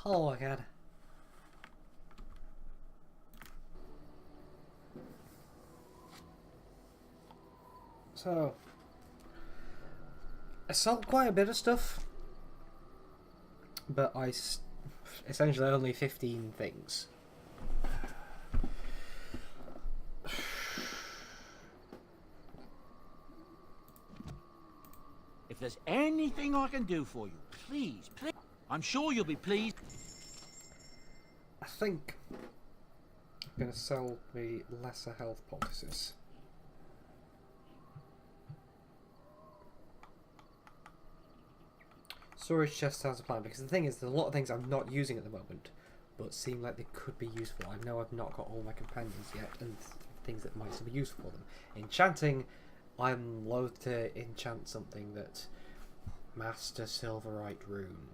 Hello again. So, I sold quite a bit of stuff, but essentially only 15 things. If there's anything I can do for you, please, please. I'm sure you'll be pleased. I think I'm going to sell the lesser health poultices. Storage chest sounds a plan, because the thing is, there's a lot of things I'm not using at the moment, but seem like they could be useful. I know I've not got all my companions yet, and things that might still be useful for them. Enchanting, I'm loath to enchant something that... Master Silverite Rune.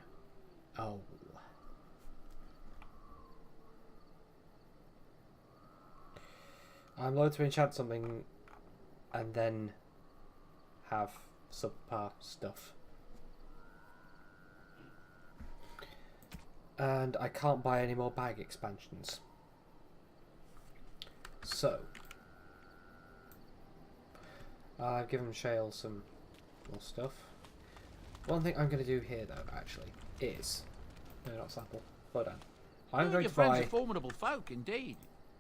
Oh. I'm loath to enchant something and then have subpar stuff. And I can't buy any more bag expansions. So, I've given Shale some more stuff. One thing I'm going to do here, though, actually, is... No, not sample. Slow down. I'm going to buy... Your friends are formidable folk, indeed.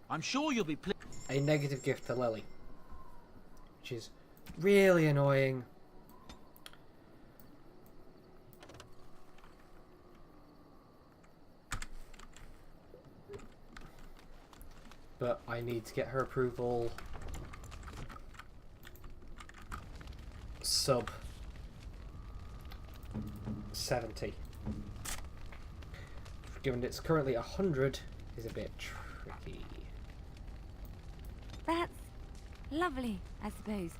I'm sure you'll be pleased. A negative gift to Lily. Which is really annoying. But I need to get her approval. Sub 70. Given it's currently 100, is a bit tricky. That's lovely, I suppose.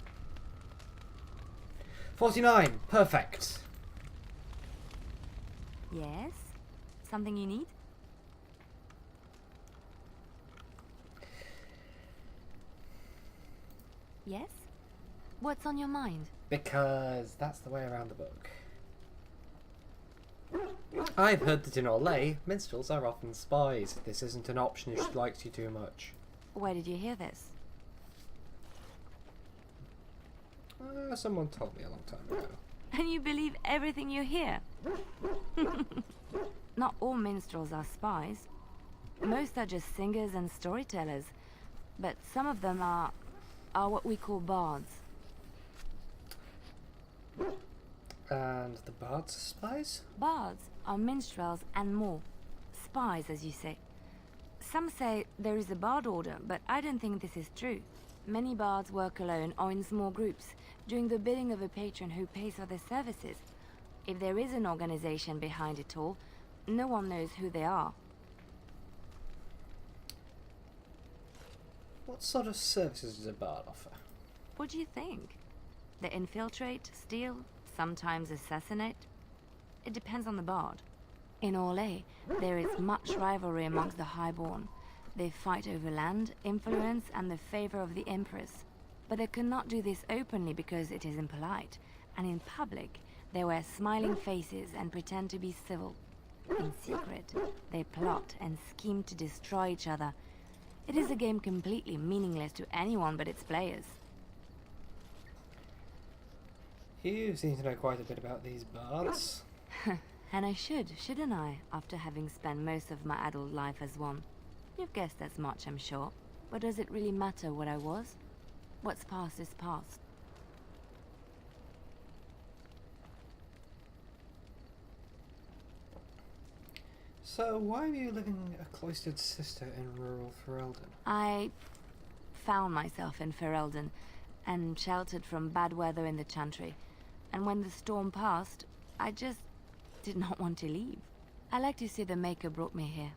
49, perfect. Yes? Something you need? Yes? What's on your mind? Because that's the way around the book. I've heard that in Orlais, minstrels are often spies. This isn't an option if she likes you too much. Where did you hear this? Someone told me a long time ago. And you believe everything you hear? Not all minstrels are spies. Most are just singers and storytellers. But some of them are what we call bards. And the bards are spies? Bards are minstrels and more. Spies, as you say. Some say there is a bard order, but I don't think this is true. Many bards work alone or in small groups, doing the bidding of a patron who pays for their services. If there is an organization behind it all, no one knows who they are. What sort of services does a bard offer? What do you think? They infiltrate, steal, sometimes assassinate? It depends on the bard. In Orlais, there is much rivalry amongst the highborn. They fight over land, influence, and the favor of the Empress. But they cannot do this openly because it is impolite, and in public, they wear smiling faces and pretend to be civil. In secret, they plot and scheme to destroy each other. It is a game completely meaningless to anyone but its players. You seem to know quite a bit about these bards. And I should, shouldn't I, after having spent most of my adult life as one? You've guessed as much, I'm sure. But does it really matter what I was? What's past is past. So, why are you living a cloistered sister in rural Ferelden? I found myself in Ferelden and sheltered from bad weather in the Chantry. And when the storm passed, I just did not want to leave. I like to see the Maker brought me here.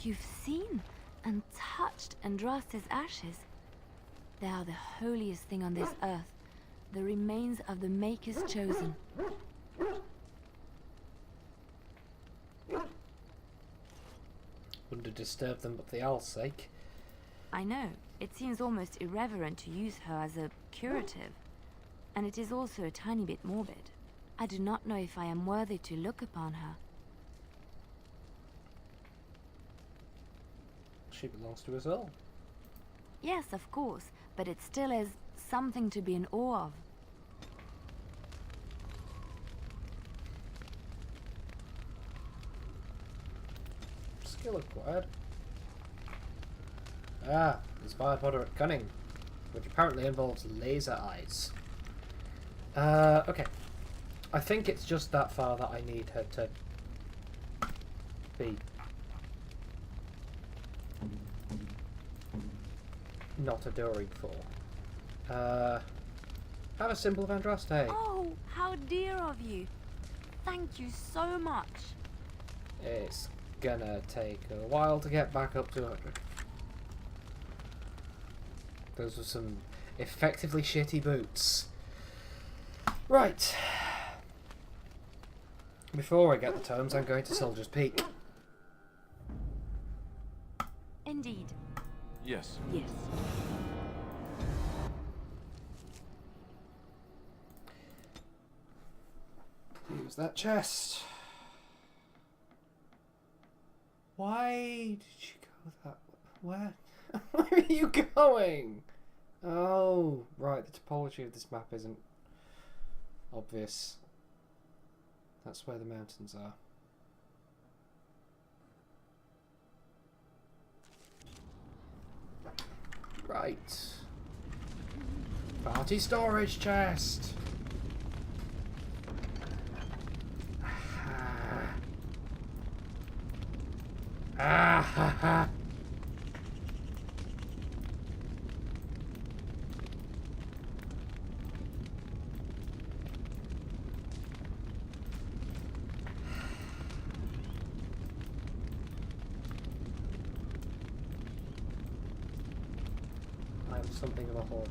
You've seen and touched Andraste's ashes. They are the holiest thing on this earth, the remains of the Maker's chosen. Wouldn't have disturbed them but for the owl's sake. I know, it seems almost irreverent to use her as a curative. and it is also a tiny bit morbid. I do not know if I am worthy to look upon her. She belongs to us all. Yes, of course, but it still is something to be in awe of. Skill acquired. Ah, inspired moderate cunning, which apparently involves laser eyes. Okay. I think it's just that far that I need her to be not adoring for. Have a simple of Andraste. Oh, how dear of you. Thank you so much. It's gonna take a while to get back up to 100. Those were some effectively shitty boots. Right. Before I get the tomes, I'm going to Soldier's Peak. Indeed. Yes. Yes. Use that chest. Why did you go that way? Where? Where are you going? Oh, right. The topology of this map isn't obvious. That's where the mountains are. Right. Party storage chest. Ah ha ha. I am something of a hoarder.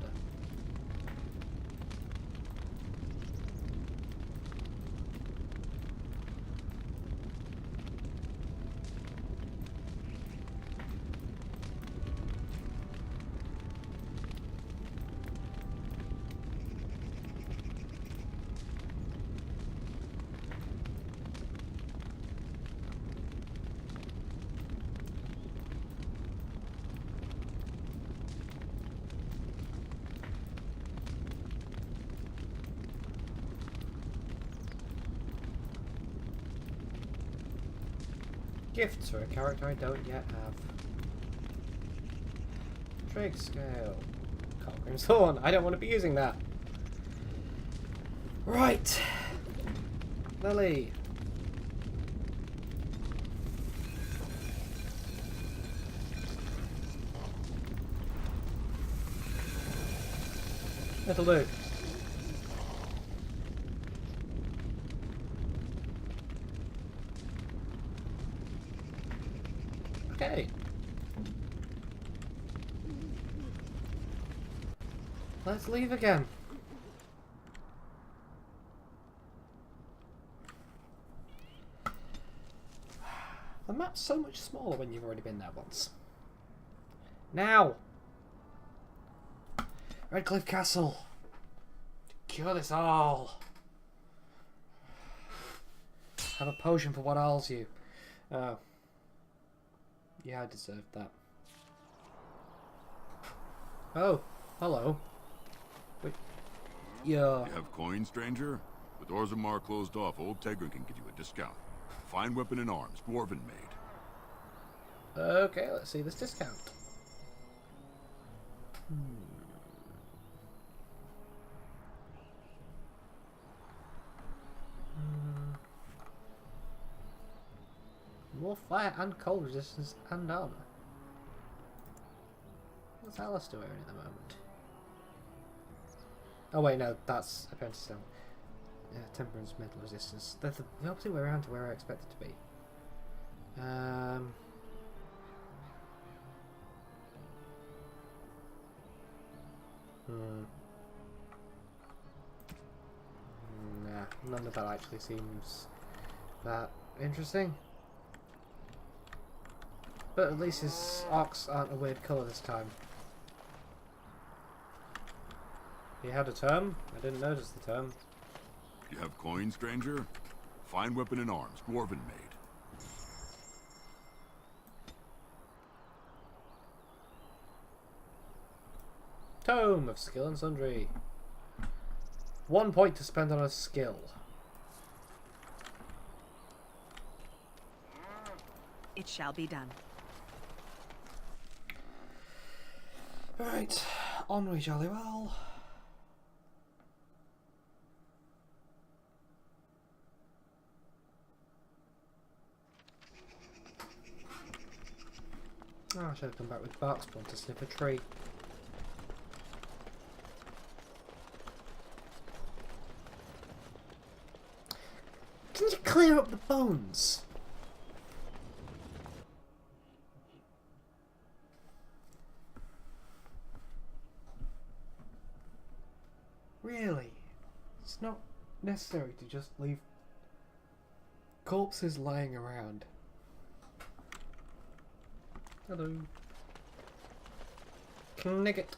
Gifts for a character I don't yet have. Trig scale. Conquering Thorn. I don't want to be using that. Right. Lily. It'll do. Okay. Let's leave again. The map's so much smaller when you've already been there once. Now! Redcliffe Castle. Cure this all. Have a potion for what ails you. Oh. Yeah, I deserved that. Oh, hello. Wait. Yeah. You have coin, stranger? With Orzammar closed off, old Tegra can give you a discount. Fine weapon and arms, dwarven made. Okay, let's see this discount. More fire and cold resistance and armor. What's Alistair wearing at the moment? Oh wait, no, that's Apprentice Stone. Temperance, mental resistance. They're the opposite way around to where I expect it to be. Nah, none of that actually seems that interesting. But at least his arcs aren't a weird colour this time. He had a term? I didn't notice the term. You have coin, stranger? Fine weapon and arms, dwarven made. Tome of Skill and Sundry. 1 point to spend on a skill. It shall be done. Right, on we jolly well. Oh, I should have come back with bark spawn to snip a tree. Can you clear up the bones? Really? It's not necessary to just leave corpses lying around. Hello. Knigget.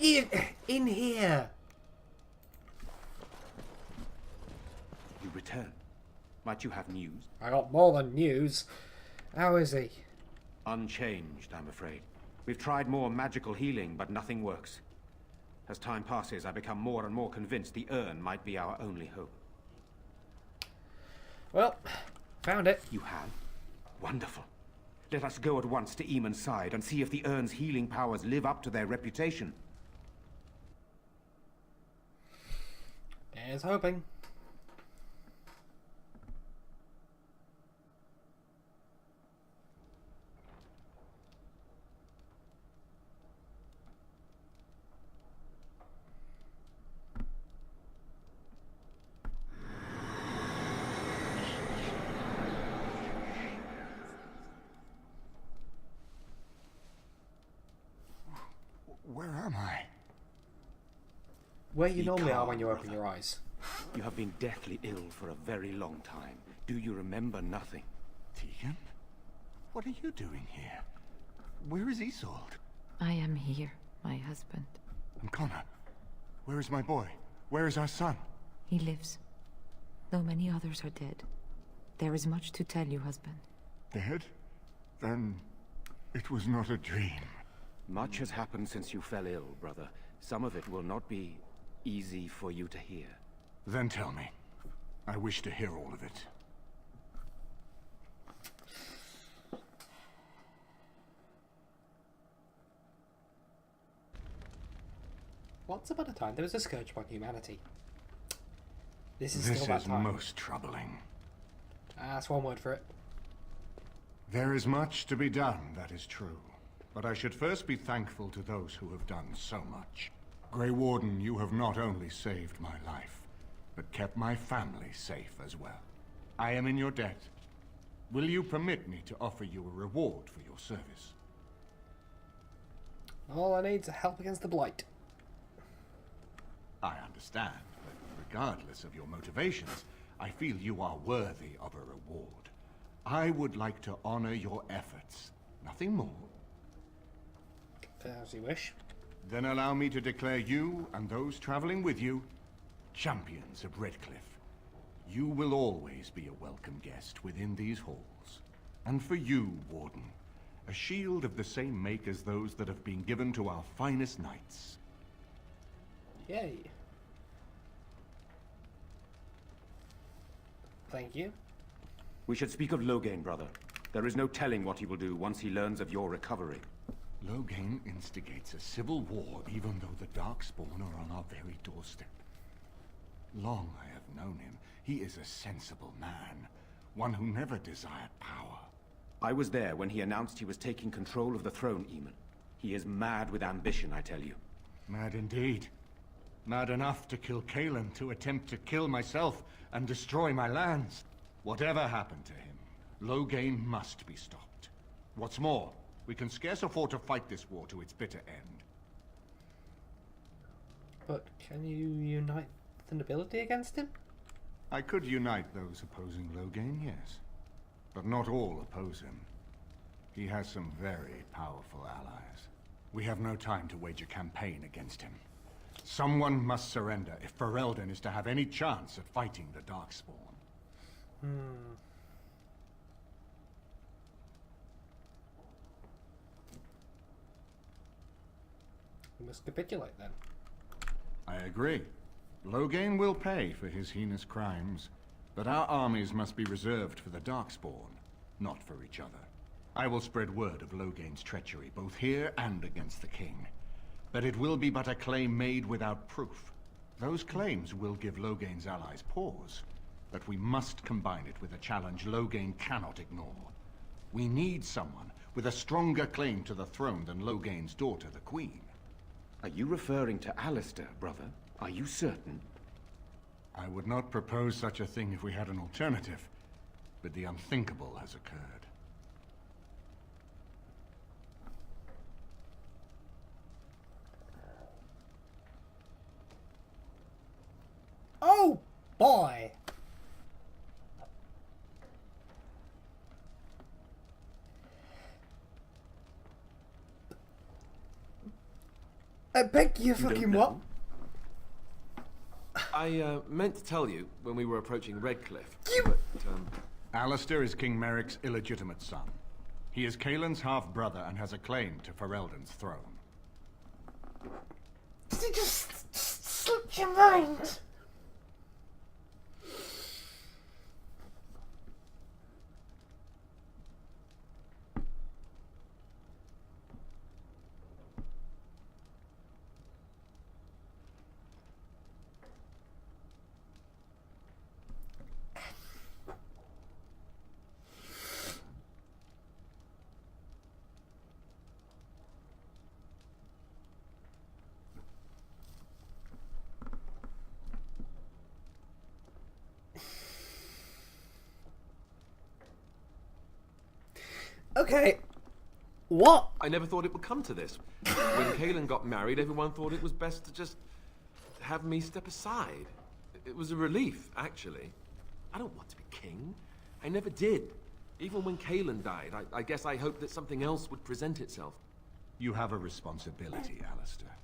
In here! You return. Might you have news? I got more than news. How is he? Unchanged, I'm afraid. We've tried more magical healing, but nothing works. As time passes, I become more and more convinced the urn might be our only hope. Well, found it. You have? Wonderful. Let us go at once to Eamon's side and see if the urn's healing powers live up to their reputation. Here's hoping. Where am I? Where you Be normally are calm, when you open brother. your eyes. You have been deathly ill for a very long time. Do you remember nothing? Tegan? What are you doing here? Where is Isolde? I am here, my husband. And Connor? Where is my boy? Where is our son? He lives, though many others are dead. There is much to tell you, husband. Dead? Then it was not a dream. Much has happened since you fell ill, brother. Some of it will not be easy for you to hear. Then tell me. I wish to hear all of it. Once upon a time, there was a scourge upon humanity. This is This still that is time. most troubling. That's one word for it. There is much to be done, that is true. But I should first be thankful to those who have done so much. Grey Warden, you have not only saved my life, but kept my family safe as well. I am in your debt. Will you permit me to offer you a reward for your service? All I need is help against the blight. I understand, but regardless of your motivations, I feel you are worthy of a reward. I would like to honor your efforts. Nothing more. As you wish. Then allow me to declare you and those traveling with you champions of Redcliffe. You will always be a welcome guest within these halls. And for you, Warden, a shield of the same make as those that have been given to our finest knights. Yay. Thank you. We should speak of Loghain, brother. There is no telling what he will do once he learns of your recovery. Loghain instigates a civil war even though the Darkspawn are on our very doorstep. Long I have known him. He is a sensible man, one who never desired power. I was there when he announced he was taking control of the throne, Eamon. He is mad with ambition, I tell you. Mad indeed. Mad enough to kill Cailan, to attempt to kill myself and destroy my lands. Whatever happened to him, Loghain must be stopped. What's more, we can scarce afford to fight this war to its bitter end. But can you unite the nobility against him? I could unite those opposing Loghain, yes. But not all oppose him. He has some very powerful allies. We have no time to wage a campaign against him. Someone must surrender if Ferelden is to have any chance at fighting the Darkspawn. We must capitulate then. I agree. Loghain will pay for his heinous crimes, but our armies must be reserved for the Darkspawn, not for each other. I will spread word of Loghain's treachery, both here and against the king. But it will be but a claim made without proof. Those claims will give Loghain's allies pause, but we must combine it with a challenge Loghain cannot ignore. We need someone with a stronger claim to the throne than Loghain's daughter, the Queen. Are you referring to Alistair, brother? Are you certain? I would not propose such a thing if we had an alternative, but the unthinkable has occurred. Oh boy! I beg you fucking what? I meant to tell you when we were approaching Redcliffe, You- but Alistair is King Merrick's illegitimate son. He is Kaelin's half-brother and has a claim to Ferelden's throne. Did it just slip your mind? Okay. What? I never thought it would come to this. When Kaelin got married, everyone thought it was best to just have me step aside. It was a relief, actually. I don't want to be king. I never did. Even when Kaelin died, I guess I hoped that something else would present itself. You have a responsibility, Alistair.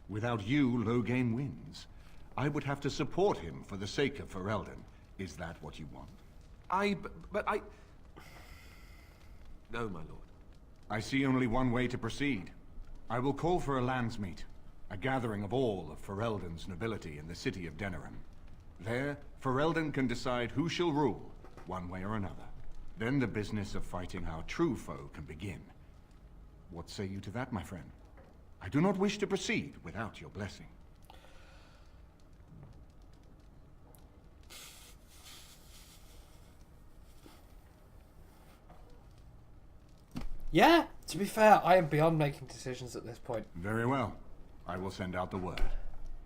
Without you, Loghain wins. I would have to support him for the sake of Ferelden. Is that what you want? But I... No, my lord. I see only one way to proceed. I will call for a landsmeet, a gathering of all of Ferelden's nobility in the city of Denerim. There, Ferelden can decide who shall rule, one way or another. Then the business of fighting our true foe can begin. What say you to that, my friend? I do not wish to proceed without your blessing. Yeah, to be fair, I am beyond making decisions at this point. Very well. I will send out the word.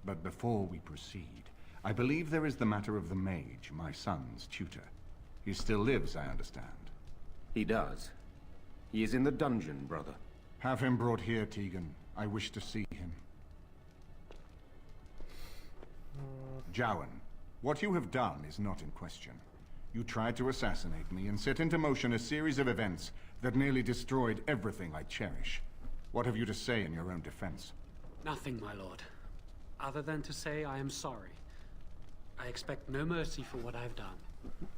But before we proceed, I believe there is the matter of the mage, my son's tutor. He still lives, I understand. He does. He is in the dungeon, brother. Have him brought here, Tegan. I wish to see him. Jowan, what you have done is not in question. You tried to assassinate me and set into motion a series of events that nearly destroyed everything I cherish. What have you to say in your own defense? Nothing, my lord. Other than to say I am sorry. I expect no mercy for what I've done.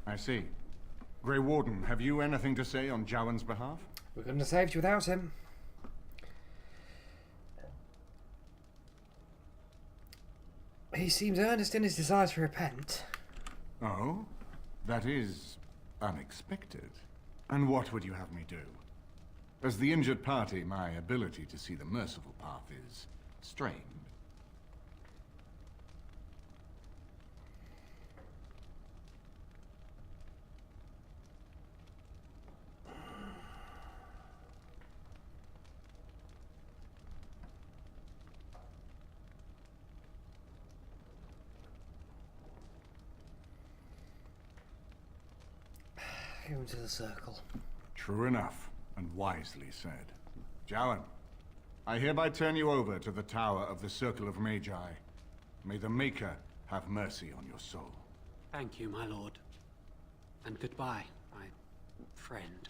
I see. Grey Warden, have you anything to say on Jowan's behalf? We couldn't have saved you without him. He seems earnest in his desire to repent. Oh? That is unexpected. And what would you have me do? As the injured party, my ability to see the merciful path is strained. Go into the circle. True enough, and wisely said. Jowan, I hereby turn you over to the Tower of the Circle of Magi. May the Maker have mercy on your soul. Thank you, my lord. And goodbye, my friend.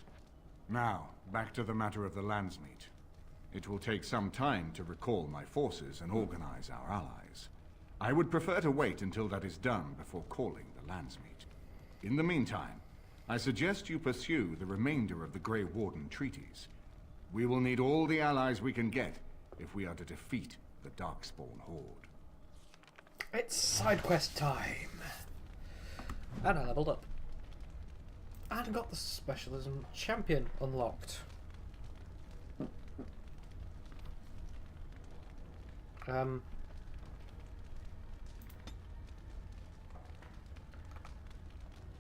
Now, back to the matter of the landsmeet. It will take some time to recall my forces and organize our allies. I would prefer to wait until that is done before calling the Landsmeet. In the meantime, I suggest you pursue the remainder of the Grey Warden treaties. We will need all the allies we can get if we are to defeat the Darkspawn Horde. It's side quest time. And I leveled up. And got the Specialism Champion unlocked.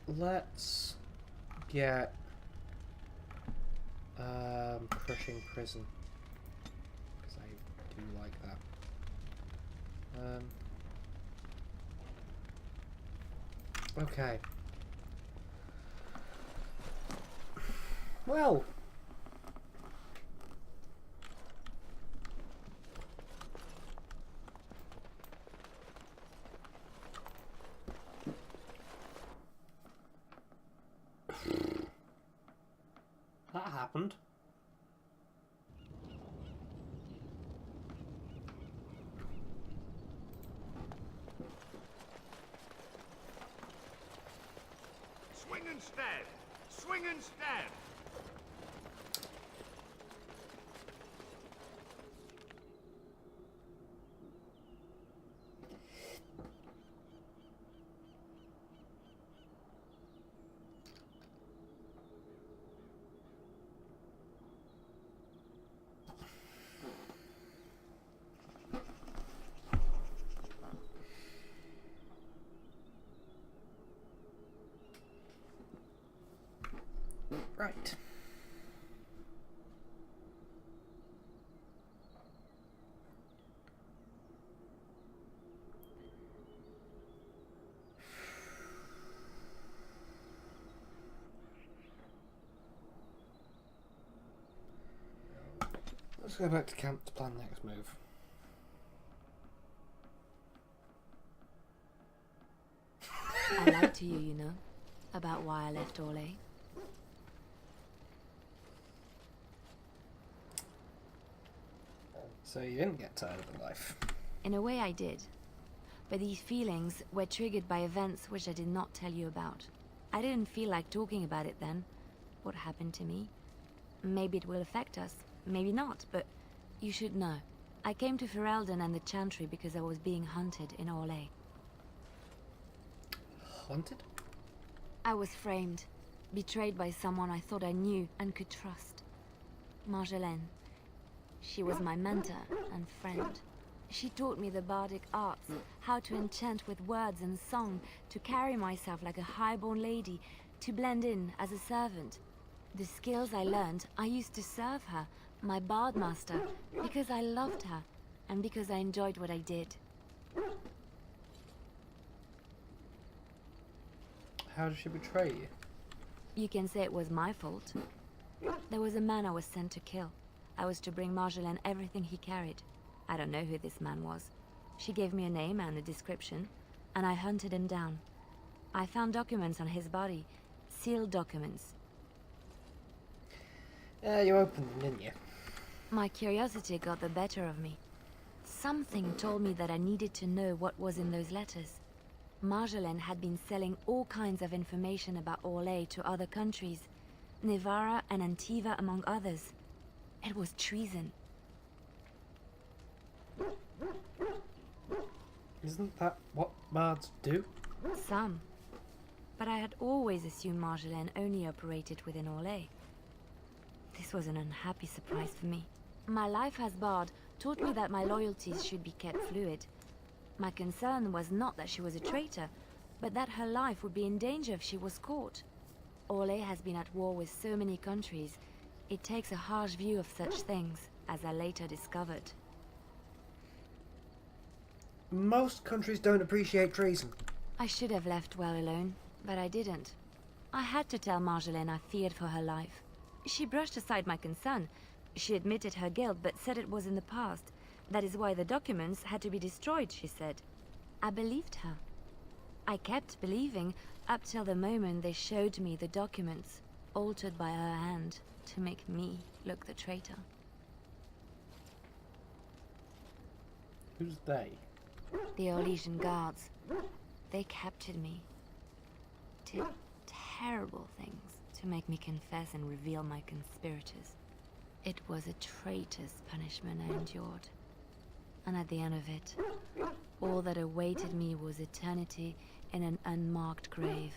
Let's get Crushing Prison, because I do like that. Okay. Well, that happened. Swing and stab! Swing and stab! Right. Let's go back to camp to plan next move. I lied to you, you know, about why I left Orlais. So you didn't get tired of the life. In a way I did. But these feelings were triggered by events which I did not tell you about. I didn't feel like talking about it then. What happened to me? Maybe it will affect us, maybe not, but you should know. I came to Ferelden and the Chantry because I was being hunted in Orlais. Hunted? I was framed, betrayed by someone I thought I knew and could trust. Marjolaine. She was my mentor and friend. She taught me the bardic arts, how to enchant with words and song, to carry myself like a highborn lady, to blend in as a servant. The skills I learned, I used to serve her, my bard master, because I loved her, and because I enjoyed what I did. How did she betray you? You can say it was my fault. There was a man I was sent to kill. I was to bring Marjolaine everything he carried. I don't know who this man was. She gave me a name and a description, and I hunted him down. I found documents on his body, sealed documents. You opened them, didn't you? My curiosity got the better of me. Something told me that I needed to know what was in those letters. Marjolaine had been selling all kinds of information about Orlais to other countries, Nevarra and Antiva among others. It was treason. Isn't that what bards do? Some. But I had always assumed Marjolaine only operated within Orlais. This was an unhappy surprise for me. My life as bard taught me that my loyalties should be kept fluid. My concern was not that she was a traitor, but that her life would be in danger if she was caught. Orlais has been at war with so many countries. It takes a harsh view of such things, as I later discovered. Most countries don't appreciate treason. I should have left well alone, but I didn't. I had to tell Marjolaine I feared for her life. She brushed aside my concern. She admitted her guilt, but said it was in the past. That is why the documents had to be destroyed, she said. I believed her. I kept believing up till the moment they showed me the documents, altered by her hand, to make me look the traitor. Who's they? The Orlesian guards. They captured me. Did terrible things to make me confess and reveal my conspirators. It was a traitor's punishment I endured. And at the end of it, all that awaited me was eternity in an unmarked grave.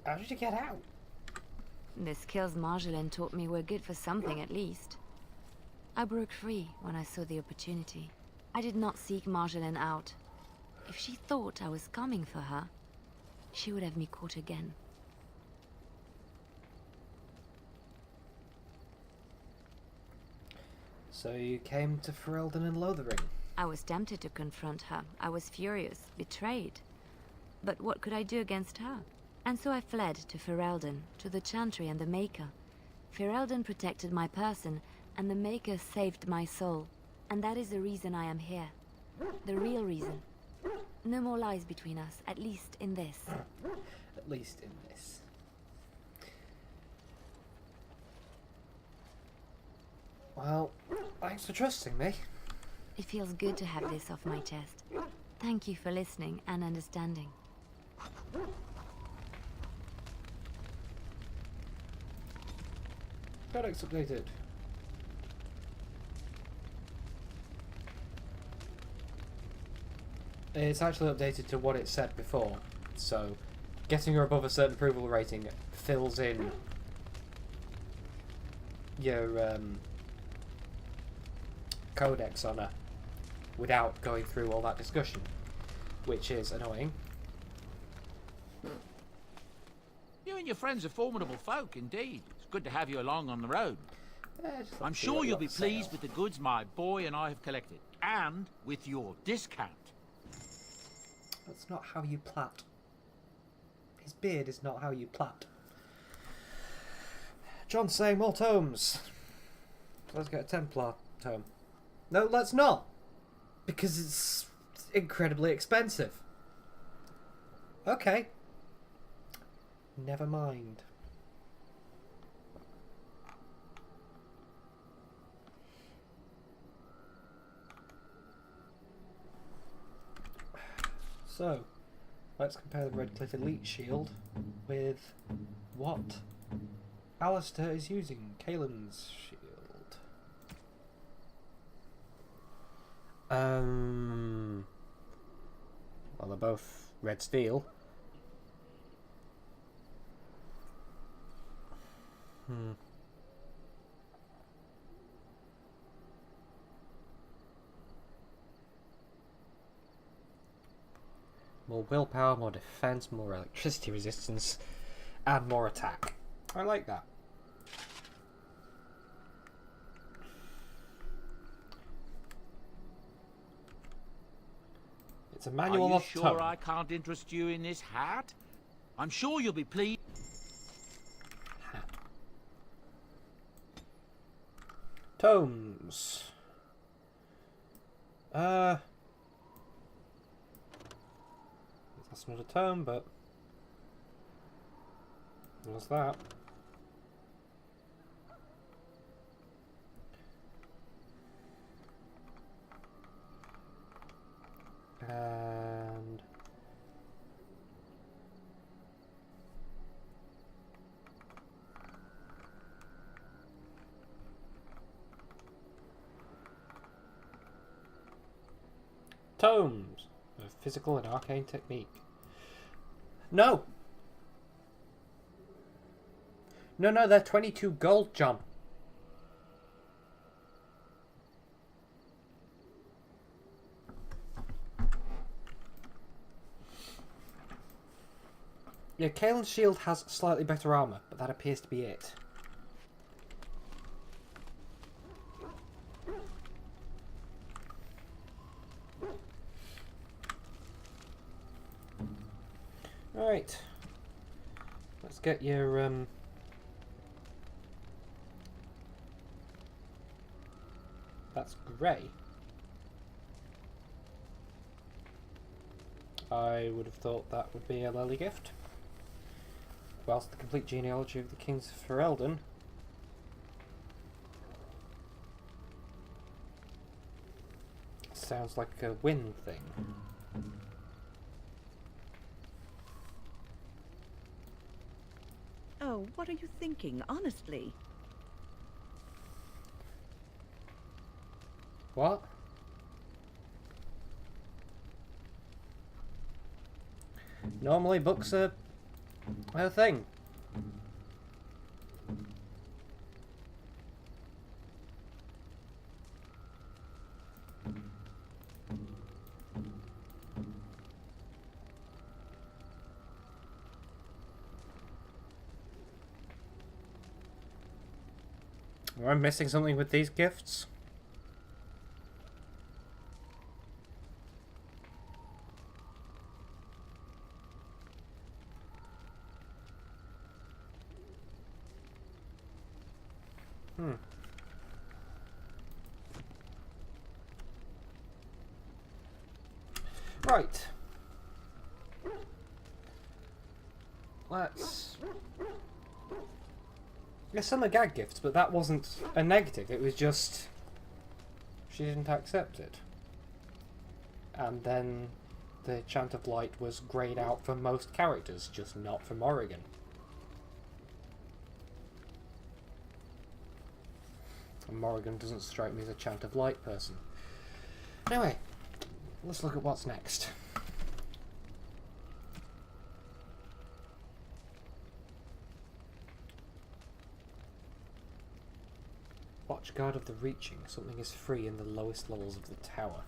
How did you get out? The skills Marjolaine taught me were good for something at least. I broke free when I saw the opportunity. I did not seek Marjolaine out. If she thought I was coming for her, she would have me caught again. So you came to Ferelden and Lothering? I was tempted to confront her. I was furious, betrayed. But what could I do against her? And so I fled to Ferelden, to the Chantry and the Maker. Ferelden protected my person, and the Maker saved my soul. And that is the reason I am here. The real reason. No more lies between us, at least in this. At least in this. Well, thanks for trusting me. It feels good to have this off my chest. Thank you for listening and understanding. Codex updated. It's actually updated to what it said before, so getting her above a certain approval rating fills in your codex on her without going through all that discussion, which is annoying. You and your friends are formidable folk, indeed. It's good to have you along on the road. Just I'm let's see sure what you'll you be have to say, pleased Al. with the goods my boy and I have collected, and with your discount. That's not how you plait. His beard is not how you plait. John's saying more tomes. Let's get a Templar tome. No, let's not. Because it's incredibly expensive. Okay. Never mind. So, let's compare the Redcliffe Elite Shield with what Alistair is using. Kaelin's shield. Well, they're both red steel. More willpower, more defense, more electricity resistance, and more attack. I like that. It's a manual Are you of sure tone. I can't interest you in this hat? I'm sure you'll be pleased. Tomes. That's not a tome, but what's that? And tomes of physical and arcane technique. No! No, they're 22 gold, John. Yeah, Kaelin's shield has slightly better armor, but that appears to be it. Alright. Let's get your, That's grey. I would have thought that would be a lily gift. Whilst the complete genealogy of the kings of Ferelden sounds like a wind thing. Oh, what are you thinking, honestly? What? Normally books are a thing. Am I missing something with these gifts? Right. Let's... There's some are gag gifts, but that wasn't a negative. It was just... she didn't accept it. And then the Chant of Light was greyed out for most characters, just not for Morrigan. And Morrigan doesn't strike me as a Chant of Light person. Anyway, let's look at what's next. Watchguard of the Reaching. Something is free in the lowest levels of the tower.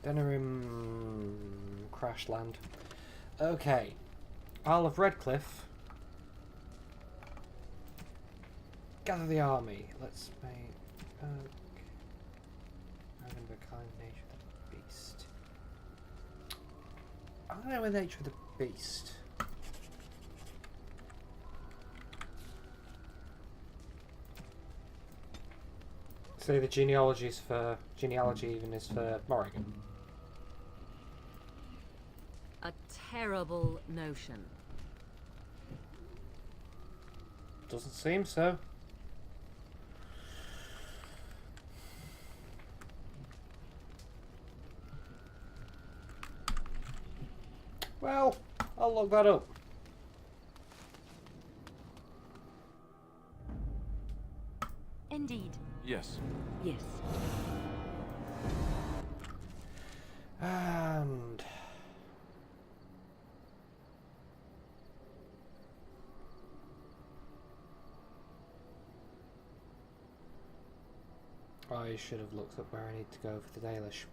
Denerim Crashland. Okay. Isle of Redcliffe. Gather the army. Let's make... I remember kind of nature of the beast. I don't know the nature of the beast. So the genealogy even is for Morrigan. A terrible notion. Doesn't seem so. Well, I'll look that up. Indeed. Yes. Yes. And... I should have looked up where I need to go for the Dalish.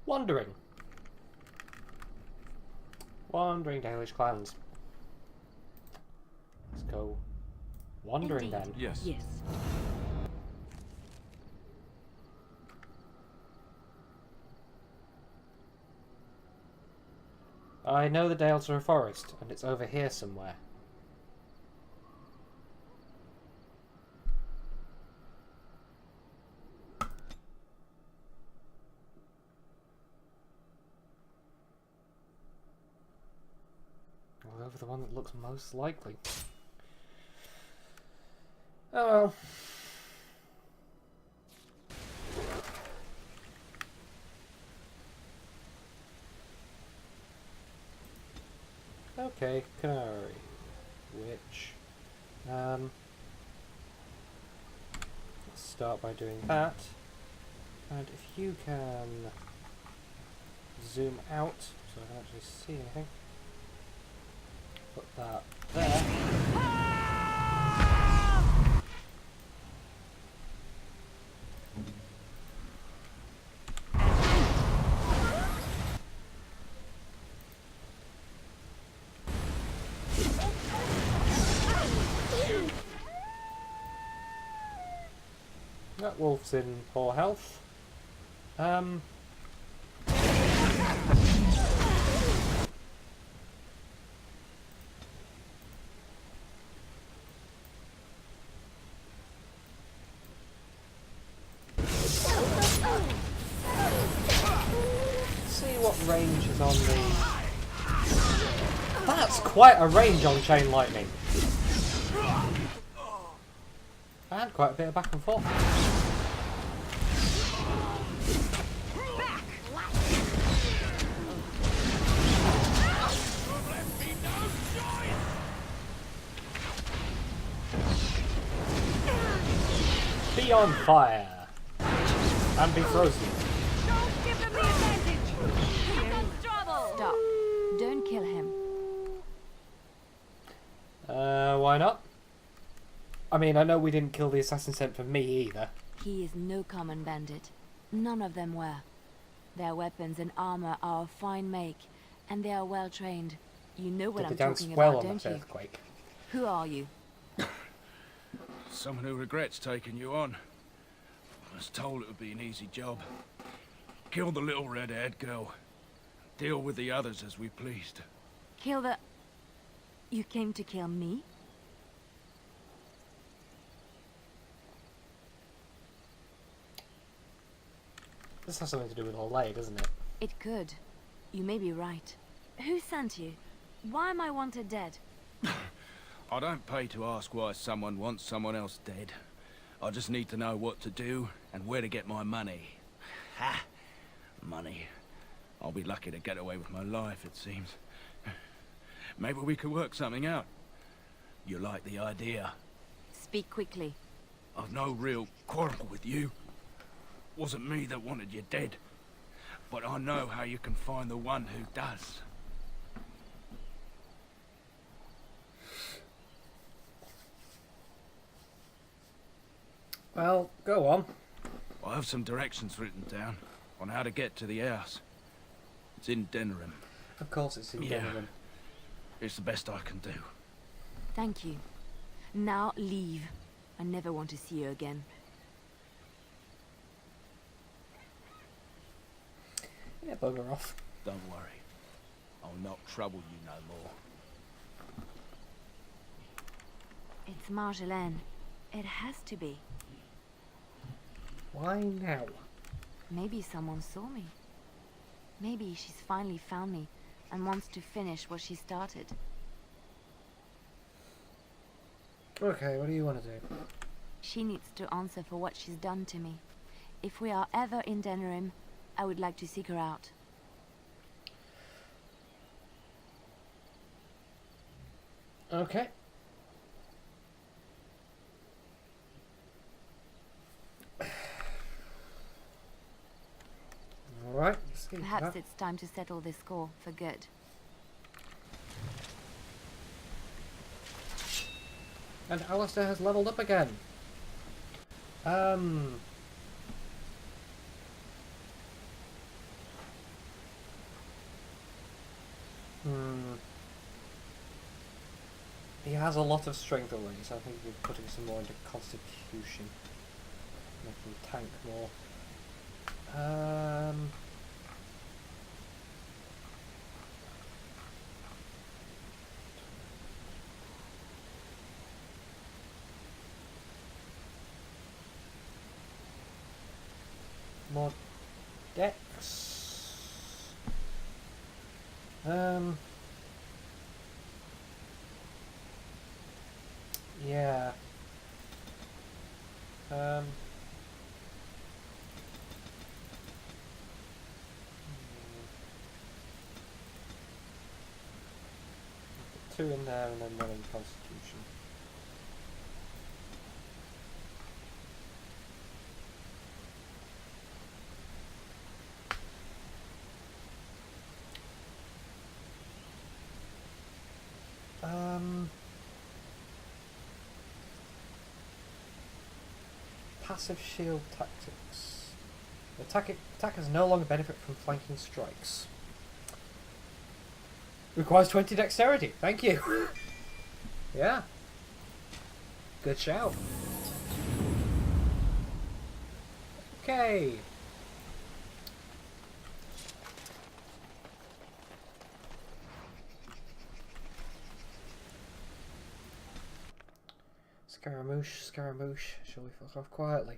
Wandering. Wandering Dalish clans. Let's go wandering Indeed. then. Yes. Yes. I know the Dales are a forest, and it's over here somewhere. Over the one that looks most likely. Oh well. Okay, Canary. Which let's start by doing that. And if you can zoom out so I can actually see anything. Put that there. That wolf's in poor health. See what range is on the... That's quite a range on Chain Lightning. And quite a bit of back and forth. Be on fire. And be frozen. Don't give them the advantage! Here comes trouble! Stop. Don't kill him. Why not? I mean, I know we didn't kill the assassin sent for me either. He is no common bandit. None of them were. Their weapons and armor are of fine make, and they are well trained. You know what I'm talking about, don't you? Earthquake. Who are you? Someone who regrets taking you on. I was told it would be an easy job. Kill the little red-haired girl. Deal with the others as we pleased. Kill the... You came to kill me? This has something to do with Olay, doesn't it? It could. You may be right. Who sent you? Why am I wanted dead? I don't pay to ask why someone wants someone else dead. I just need to know what to do and where to get my money. Ha! Money. I'll be lucky to get away with my life, it seems. Maybe we could work something out. You like the idea? Speak quickly. I've no real quarrel with you. Wasn't me that wanted you dead. But I know how you can find the one who does. Well, go on. I have some directions written down on how to get to the house. It's in Denerim. Of course it's in Denerim. It's the best I can do. Thank you. Now leave. I never want to see you again. Yeah, bugger off. Don't worry. I'll not trouble you no more. It's Marjolaine. It has to be. Why now? Maybe someone saw me. Maybe she's finally found me and wants to finish what she started. Okay, what do you want to do? She needs to answer for what she's done to me. If we are ever in Denerim, I would like to seek her out. Okay. Alright, perhaps it's time to settle this score for good. And Alistair has leveled up again. He has a lot of strength already, so I think we're putting some more into Constitution. Make him tank more. More Dex. Yeah. Two in there and then one in Constitution. Passive shield tactics. Attackers no longer benefit from flanking strikes. Requires 20 dexterity. Thank you. Yeah. Good shout. Okay. Scaramouche, Scaramouche, shall we fuck off quietly?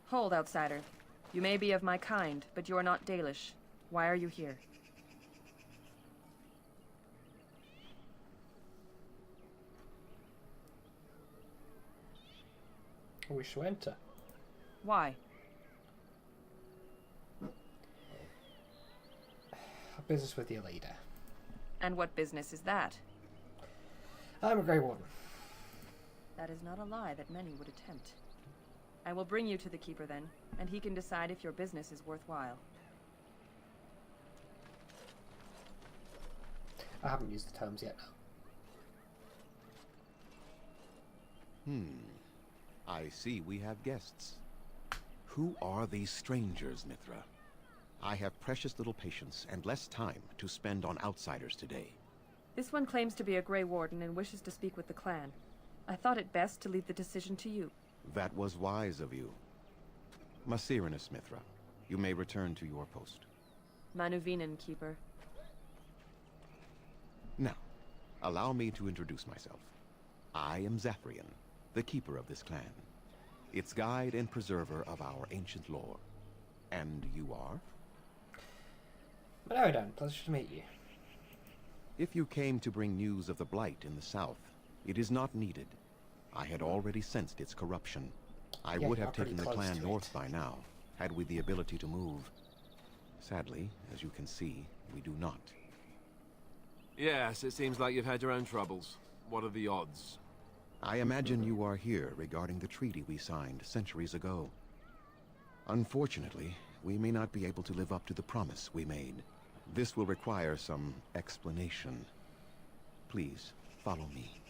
Hold, outsider. You may be of my kind, but you are not Dalish. Why are you here? I wish to enter. Why? A business with your leader. And what business is that? I'm a Grey Warden. That is not a lie that many would attempt. I will bring you to the Keeper then, and he can decide if your business is worthwhile. I haven't used the terms yet. I see we have guests. Who are these strangers, Mithra? I have precious little patience and less time to spend on outsiders today. This one claims to be a Grey Warden and wishes to speak with the clan. I thought it best to leave the decision to you. That was wise of you. Masirinus, Mithra, you may return to your post. Manuvinen, Keeper. Now, allow me to introduce myself. I am Zathrian, the keeper of this clan, its guide and preserver of our ancient lore. And you are? Manaridon, pleasure to meet you. If you came to bring news of the Blight in the south, it is not needed. I had already sensed its corruption. I would have taken the clan north by now, had we the ability to move. Sadly, as you can see, we do not. Yes, it seems like you've had your own troubles. What are the odds? I imagine you are here regarding the treaty we signed centuries ago. Unfortunately, we may not be able to live up to the promise we made. This will require some explanation. Please, follow me.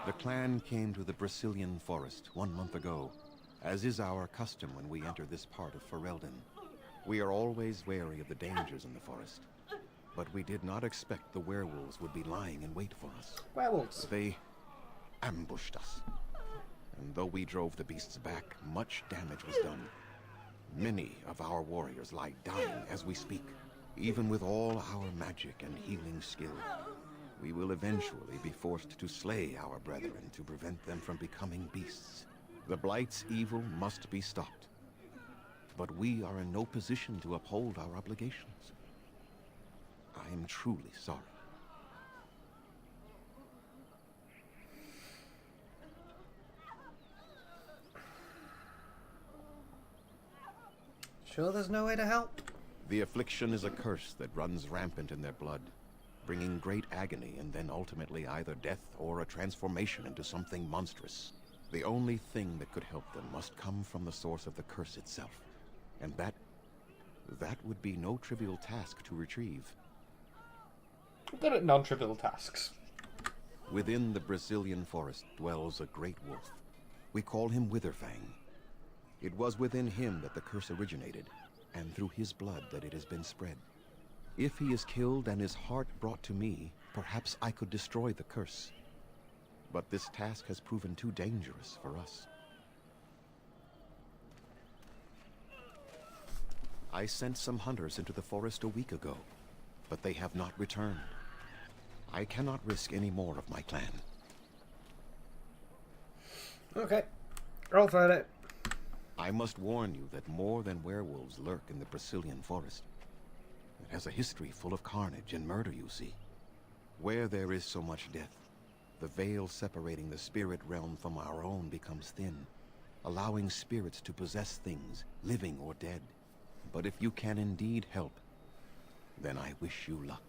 The clan came to the Brazilian forest 1 month ago, as is our custom when we enter this part of Ferelden. We are always wary of the dangers in the forest, but we did not expect the werewolves would be lying in wait for us. Werewolves? They ambushed us, and though we drove the beasts back, much damage was done. Many of our warriors lie dying as we speak. Even with all our magic and healing skill, we will eventually be forced to slay our brethren to prevent them from becoming beasts. The Blight's evil must be stopped. But we are in no position to uphold our obligations. I am truly sorry. Sure there's no way to help? The affliction is a curse that runs rampant in their blood, bringing great agony and then ultimately either death or a transformation into something monstrous. The only thing that could help them must come from the source of the curse itself. And that would be no trivial task to retrieve. I'm good at non-trivial tasks. Within the Brazilian forest dwells a great wolf. We call him Witherfang. It was within him that the curse originated, and through his blood that it has been spread. If he is killed and his heart brought to me, perhaps I could destroy the curse. But this task has proven too dangerous for us. I sent some hunters into the forest a week ago, but they have not returned. I cannot risk any more of my clan. Okay, roll for it. I must warn you that more than werewolves lurk in the Brazilian forest. It has a history full of carnage and murder, you see. Where there is so much death, the veil separating the spirit realm from our own becomes thin, allowing spirits to possess things, living or dead. But if you can indeed help, then I wish you luck.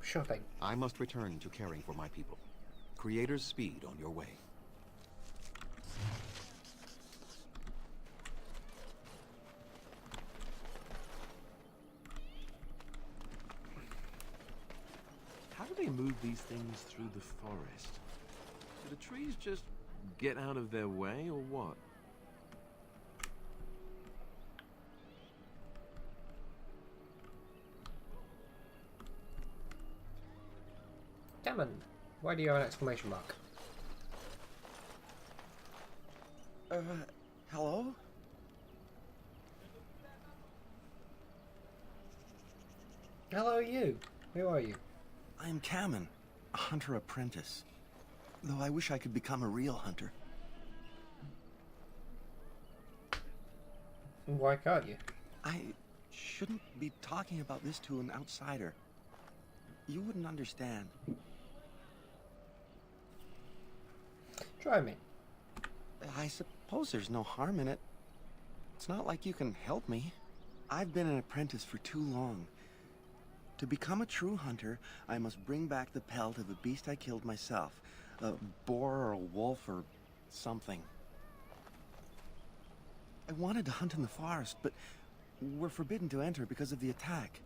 Sure thing. I must return to caring for my people. Creator's speed on your way. they move these things through the forest? Do the trees just get out of their way, or what? Gammon, why do you have an exclamation mark? Hello? Hello, you. Who are you? I am Kamen, a hunter apprentice. Though I wish I could become a real hunter. Why can't you? I shouldn't be talking about this to an outsider. You wouldn't understand. Try me. I suppose there's no harm in it. It's not like you can help me. I've been an apprentice for too long. To become a true hunter, I must bring back the pelt of a beast I killed myself. A boar or a wolf or something. I wanted to hunt in the forest, but we're forbidden to enter because of the attack.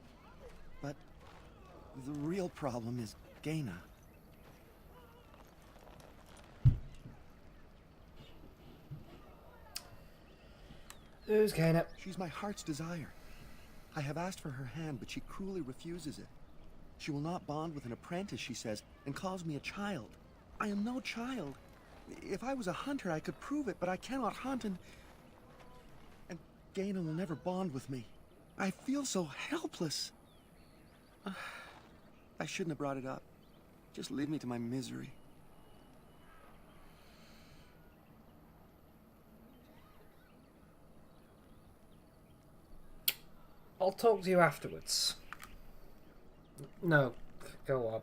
But the real problem is Gaina. Who's Gaina? She's my heart's desire. I have asked for her hand, but she cruelly refuses it. She will not bond with an apprentice, she says, and calls me a child. I am no child. If I was a hunter, I could prove it, but I cannot hunt, and Gaina will never bond with me. I feel so helpless. I shouldn't have brought it up. Just leave me to my misery. I'll talk to you afterwards. No, go on.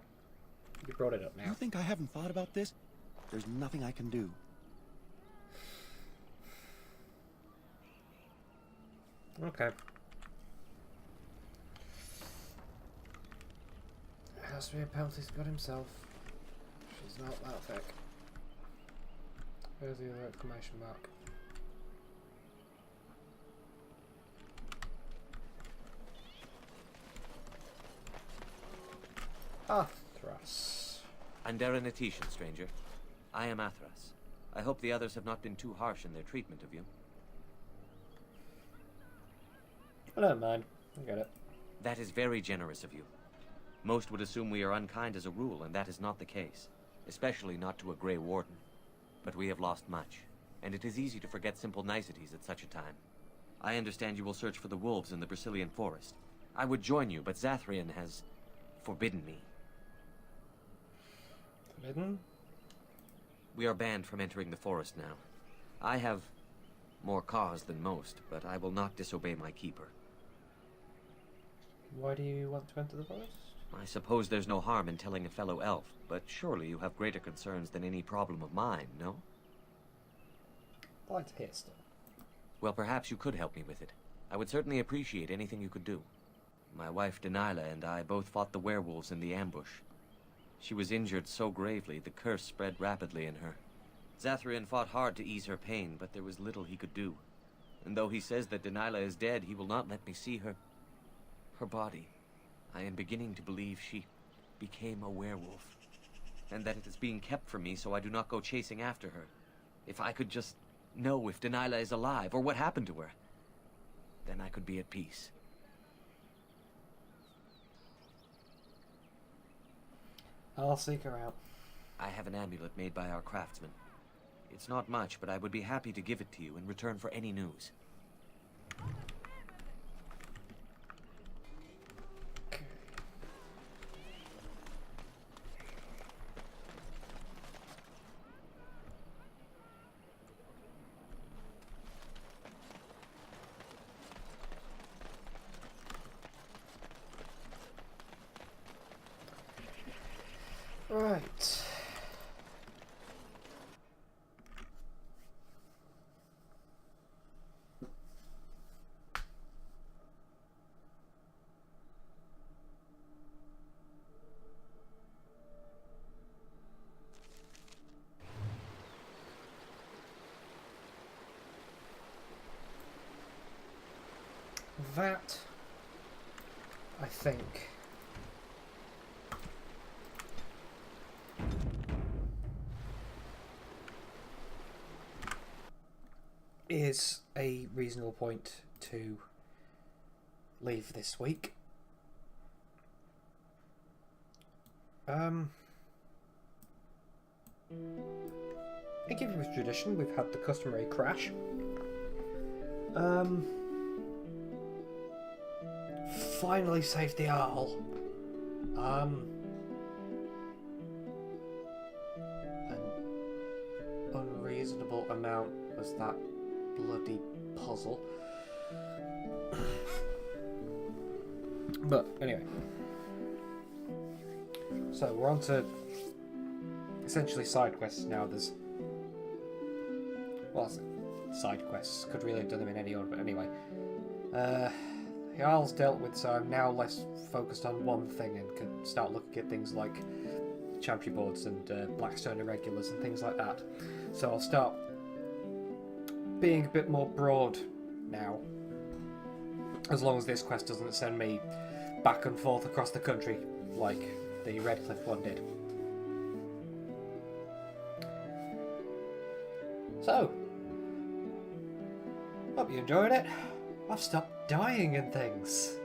You brought it up now. You think I haven't thought about this? There's nothing I can do. Okay. It has to be a pelt he's got himself. She's not that thick. Where's the other exclamation mark? Athras. Andaranatitian, stranger. I am Athras. I hope the others have not been too harsh in their treatment of you. I don't mind. I get it. That is very generous of you. Most would assume we are unkind as a rule, and that is not the case. Especially not to a Grey Warden. But we have lost much, and it is easy to forget simple niceties at such a time. I understand you will search for the wolves in the Brazilian forest. I would join you, but Zathrian has forbidden me. Forbidden? We are banned from entering the forest now. I have more cause than most, but I will not disobey my keeper. Why do you want to enter the forest? I suppose there's no harm in telling a fellow elf, but surely you have greater concerns than any problem of mine, no? I'd like to hear stuff. Well, perhaps you could help me with it. I would certainly appreciate anything you could do. My wife Denilah and I both fought the werewolves in the ambush. She was injured so gravely, the curse spread rapidly in her. Zathrian fought hard to ease her pain, but there was little he could do. And though he says that Denilah is dead, he will not let me see her body. I am beginning to believe she became a werewolf, and that it is being kept from me so I do not go chasing after her. If I could just know if Denilah is alive, or what happened to her, then I could be at peace. I'll seek her out. I have an amulet made by our craftsman. It's not much, but I would be happy to give it to you in return for any news. Right. That, I think, is a reasonable point to leave this week. I think it was tradition. We've had the customary crash. Finally saved the Arl. An unreasonable amount was that bloody puzzle. But anyway, so we're on to essentially side quests now. There's, well, side quests, could really have done them in any order, but anyway, the Isle's dealt with, so I'm now less focused on one thing and can start looking at things like Chantry boards and Blackstone irregulars and things like that. So I'll start being a bit more broad now, as long as this quest doesn't send me back and forth across the country like the Redcliffe one did. So, hope you enjoyed it. I've stopped dying and things,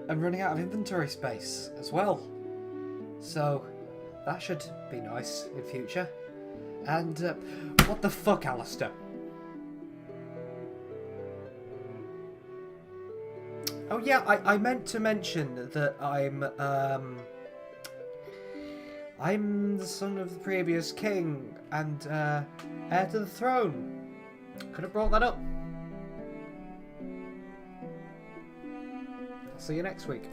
and running out of inventory space as well. So, that should be nice in future. And, what the fuck, Alistair? Oh yeah, I meant to mention that I'm the son of the previous king and heir to the throne. Could have brought that up. I'll see you next week.